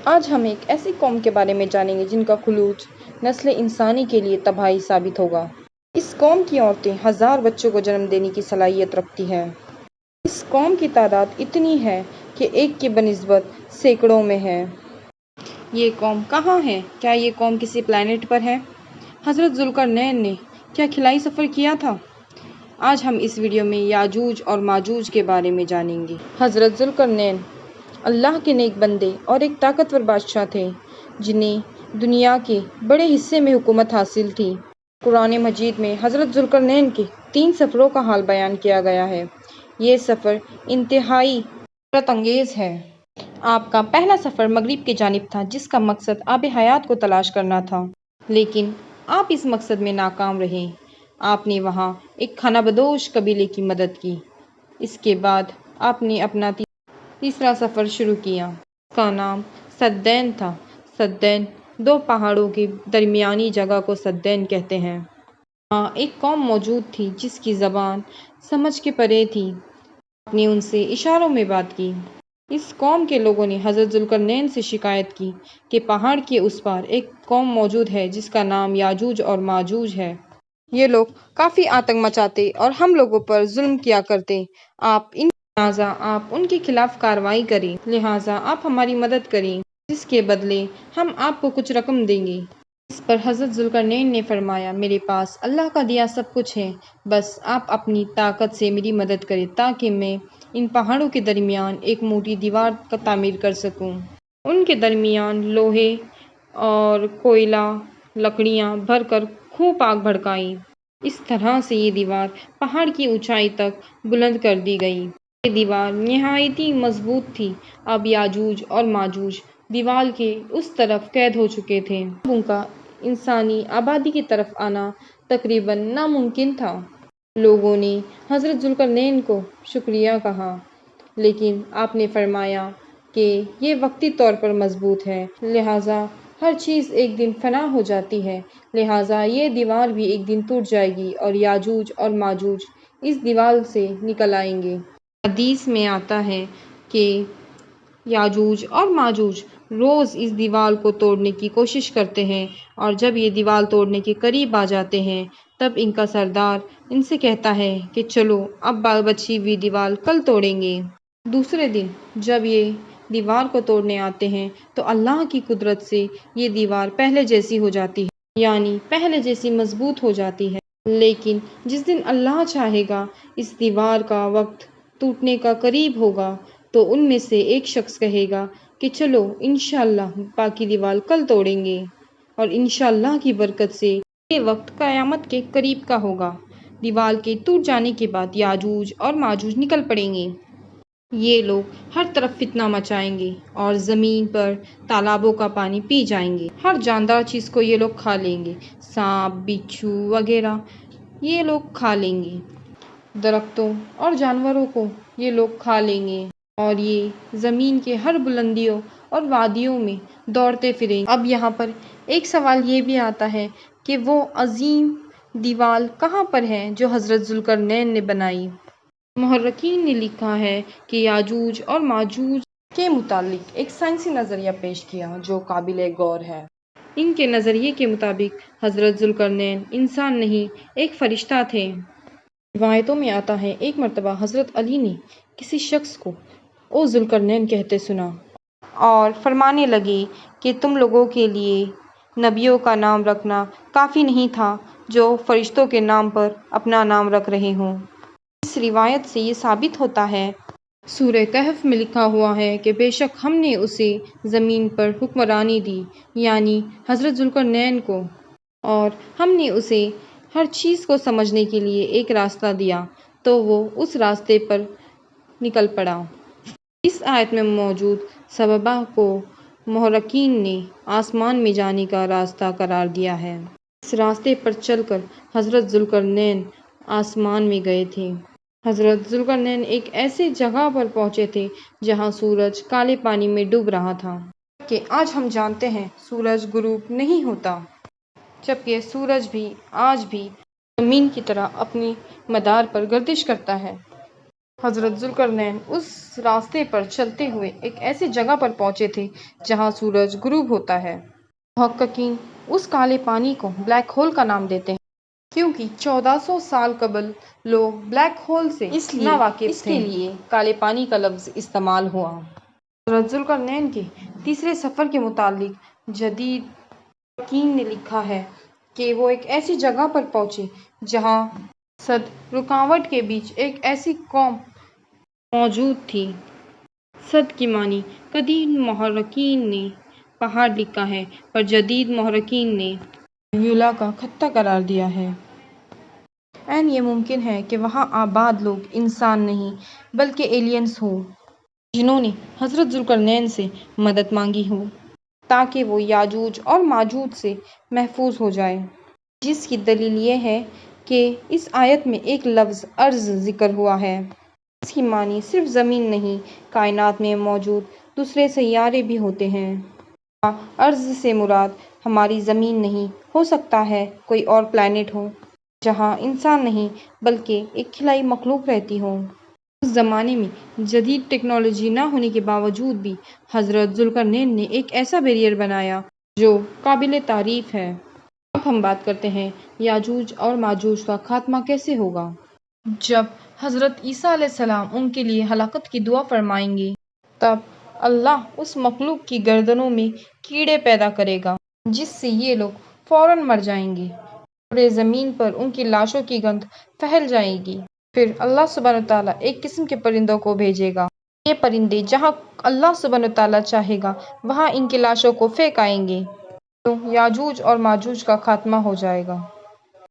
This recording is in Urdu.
آج ہم ایک ایسی قوم کے بارے میں جانیں گے جن کا خلوص نسل انسانی کے لیے تباہی ثابت ہوگا۔ اس قوم کی عورتیں 1000 بچوں کو جنم دینے کی صلاحیت رکھتی ہیں۔ اس قوم کی تعداد اتنی ہے کہ ایک کے بنسبت سینکڑوں میں ہے۔ یہ قوم کہاں ہے؟ کیا یہ قوم کسی پلانٹ پر ہے؟ حضرت ذوالقرنین نے کیا خلائی سفر کیا تھا؟ آج ہم اس ویڈیو میں یاجوج اور ماجوج کے بارے میں جانیں گے۔ حضرت ذوالقرنین اللہ کے نیک بندے اور ایک طاقتور بادشاہ تھے جنہیں دنیا کے بڑے حصے میں حکومت حاصل تھی۔ قرآن مجید میں حضرت ذوالقرنین کے 3 سفروں کا حال بیان کیا گیا ہے۔ یہ سفر انتہائی عبرت انگیز ہے۔ آپ کا پہلا سفر مغرب کی جانب تھا جس کا مقصد آب حیات کو تلاش کرنا تھا، لیکن آپ اس مقصد میں ناکام رہے۔ آپ نے وہاں ایک خانہ بدوش قبیلے کی مدد کی۔ اس کے بعد آپ نے اپنا تیسرا سفر شروع کیا۔ اس کا نام سدین تھا۔ سدین 2 پہاڑوں کے درمیانی جگہ کو سدین کہتے ہیں۔ وہاں ایک قوم موجود تھی جس کی زبان سمجھ کے پرے تھی۔ آپ نے ان سے اشاروں میں بات کی۔ اس قوم کے لوگوں نے حضرت ذوالقرنین سے شکایت کی کہ پہاڑ کے اس پار ایک قوم موجود ہے جس کا نام یاجوج اور ماجوج ہے۔ یہ لوگ کافی آتنک مچاتے اور ہم لوگوں پر ظلم کیا کرتے۔ لہٰذا آپ ان کے خلاف کارروائی کریں۔ لہٰذا آپ ہماری مدد کریں جس کے بدلے ہم آپ کو کچھ رقم دیں گے۔ اس پر حضرت ذوالقرنین نے فرمایا، میرے پاس اللہ کا دیا سب کچھ ہے، بس آپ اپنی طاقت سے میری مدد کریں تاکہ میں ان پہاڑوں کے درمیان ایک موٹی دیوار تعمیر کر سکوں۔ ان کے درمیان لوہے اور کوئلہ لکڑیاں بھر کر خوب آگ بھڑکائیں۔ اس طرح سے یہ دیوار پہاڑ کی اونچائی تک بلند کر دی گئی۔ یہ دیوار نہایت مضبوط تھی۔ اب یاجوج اور ماجوج دیوار کے اس طرف قید ہو چکے تھے۔ اب ان کا انسانی آبادی کی طرف آنا تقریباً ناممکن تھا۔ لوگوں نے حضرت ذوالقرنین کو شکریہ کہا، لیکن آپ نے فرمایا کہ یہ وقتی طور پر مضبوط ہے، لہٰذا ہر چیز ایک دن فنا ہو جاتی ہے، لہٰذا یہ دیوار بھی ایک دن ٹوٹ جائے گی اور یاجوج اور ماجوج اس دیوار سے نکل آئیں گے۔ حدیث میں آتا ہے کہ یاجوج اور ماجوج روز اس دیوار کو توڑنے کی کوشش کرتے ہیں، اور جب یہ دیوار توڑنے کے قریب آ جاتے ہیں تب ان کا سردار ان سے کہتا ہے کہ چلو اب بچی ہوئی دیوار کل توڑیں گے۔ دوسرے دن جب یہ دیوار کو توڑنے آتے ہیں تو اللہ کی قدرت سے یہ دیوار پہلے جیسی ہو جاتی ہے، یعنی پہلے جیسی مضبوط ہو جاتی ہے۔ لیکن جس دن اللہ چاہے گا اس دیوار کا وقت ٹوٹنے کا قریب ہوگا تو ان میں سے ایک شخص کہے گا کہ چلو انشاءاللہ باقی دیوار کل توڑیں گے، اور انشاءاللہ کی برکت سے یہ وقت قیامت کے قریب کا ہوگا۔ دیوار کے ٹوٹ جانے کے بعد یاجوج اور ماجوج نکل پڑیں گے۔ یہ لوگ ہر طرف فتنہ مچائیں گے اور زمین پر تالابوں کا پانی پی جائیں گے۔ ہر جاندار چیز کو یہ لوگ کھا لیں گے، سانپ، بچھو وغیرہ یہ لوگ کھا لیں گے۔ درختوں اور جانوروں کو یہ لوگ کھا لیں گے، اور یہ زمین کے ہر بلندیوں اور وادیوں میں دوڑتے پھریں گے۔ اب یہاں پر ایک سوال یہ بھی آتا ہے کہ وہ عظیم دیوار کہاں پر ہے جو حضرت ذوالقرنین نے بنائی؟ محققین نے لکھا ہے کہ یاجوج اور ماجوج کے متعلق ایک سائنسی نظریہ پیش کیا جو قابل غور ہے۔ ان کے نظریے کے مطابق حضرت ذوالقرنین انسان نہیں، ایک فرشتہ تھے۔ روایتوں میں آتا ہے ایک مرتبہ حضرت علی نے کسی شخص کو او ذوالقرنین کہتے سنا اور فرمانے لگے کہ تم لوگوں کے لیے نبیوں کا نام رکھنا کافی نہیں تھا جو فرشتوں کے نام پر اپنا نام رکھ رہے ہوں۔ اس روایت سے یہ ثابت ہوتا ہے، سورہ کہف میں لکھا ہوا ہے کہ بے شک ہم نے اسے زمین پر حکمرانی دی، یعنی حضرت ذوالقرنین کو، اور ہم نے اسے ہر چیز کو سمجھنے کے لیے ایک راستہ دیا تو وہ اس راستے پر نکل پڑا۔ اس آیت میں موجود سببہ کو محققین نے آسمان میں جانے کا راستہ قرار دیا ہے۔ اس راستے پر چل کر حضرت ذوالقرنین آسمان میں گئے تھے۔ حضرت ذوالقرنین ایک ایسی جگہ پر پہنچے تھے جہاں سورج کالے پانی میں ڈوب رہا تھا، جبکہ آج ہم جانتے ہیں سورج غروب نہیں ہوتا، جبکہ سورج بھی آج بھی زمین کی طرح اپنے مدار پر گردش کرتا ہے۔ حضرت ذوالقرنین اس راستے پر چلتے ہوئے ایک ایسی جگہ پر پہنچے تھے جہاں سورج غروب ہوتا ہے۔ محققین اس کالے پانی کو بلیک ہول کا نام دیتے ہیں کیونکہ 1400 سال قبل لوگ بلیک ہول سے ناواقف تھے۔ اس کے لیے کالے پانی کا لفظ استعمال ہوا۔ حضرت ذوالقرنین کے تیسرے سفر کے متعلق جدید محققین نے لکھا ہے کہ وہ ایک ایسی جگہ پر پہنچے جہاں صد رکاوٹ کے بیچ ایک ایسی قوم موجود تھی۔ صد کی معنی قدیم محققین نے پہاڑ لکھا ہے پر جدید محققین نے ویولا کا خطہ قرار دیا ہے۔ یہ ممکن ہے کہ وہاں آباد لوگ انسان نہیں بلکہ ایلینز ہوں جنہوں نے حضرت ذوالقرنین سے مدد مانگی ہو تاکہ وہ یاجوج اور ماجوج سے محفوظ ہو جائے، جس کی دلیل یہ ہے کہ اس آیت میں ایک لفظ ارض ذکر ہوا ہے۔ اس کی معنی صرف زمین نہیں، کائنات میں موجود دوسرے سیارے بھی ہوتے ہیں۔ یہاں ارض سے مراد ہماری زمین نہیں، ہو سکتا ہے کوئی اور پلانٹ ہو جہاں انسان نہیں بلکہ ایک خلائی مخلوق رہتی ہو۔ اس زمانے میں جدید ٹیکنالوجی نہ ہونے کے باوجود بھی حضرت ذوالقرنین نے ایک ایسا بیریئر بنایا جو قابل تعریف ہے۔ اب ہم بات کرتے ہیں یاجوج اور ماجوج کا خاتمہ کیسے ہوگا۔ جب حضرت عیسیٰ علیہ السلام ان کے لیے ہلاکت کی دعا فرمائیں گے تب اللہ اس مخلوق کی گردنوں میں کیڑے پیدا کرے گا جس سے یہ لوگ فوراً مر جائیں گے۔ پورے زمین پر ان کی لاشوں کی گند پھیل جائے گی۔ پھر اللہ سبحانہ وتعالیٰ ایک قسم کے پرندوں کو بھیجے گا۔ یہ پرندے جہاں اللہ سبحانہ وتعالیٰ چاہے گا وہاں ان کی لاشوں کو پھینک آئیں گے تو یاجوج اور ماجوج کا خاتمہ ہو جائے گا۔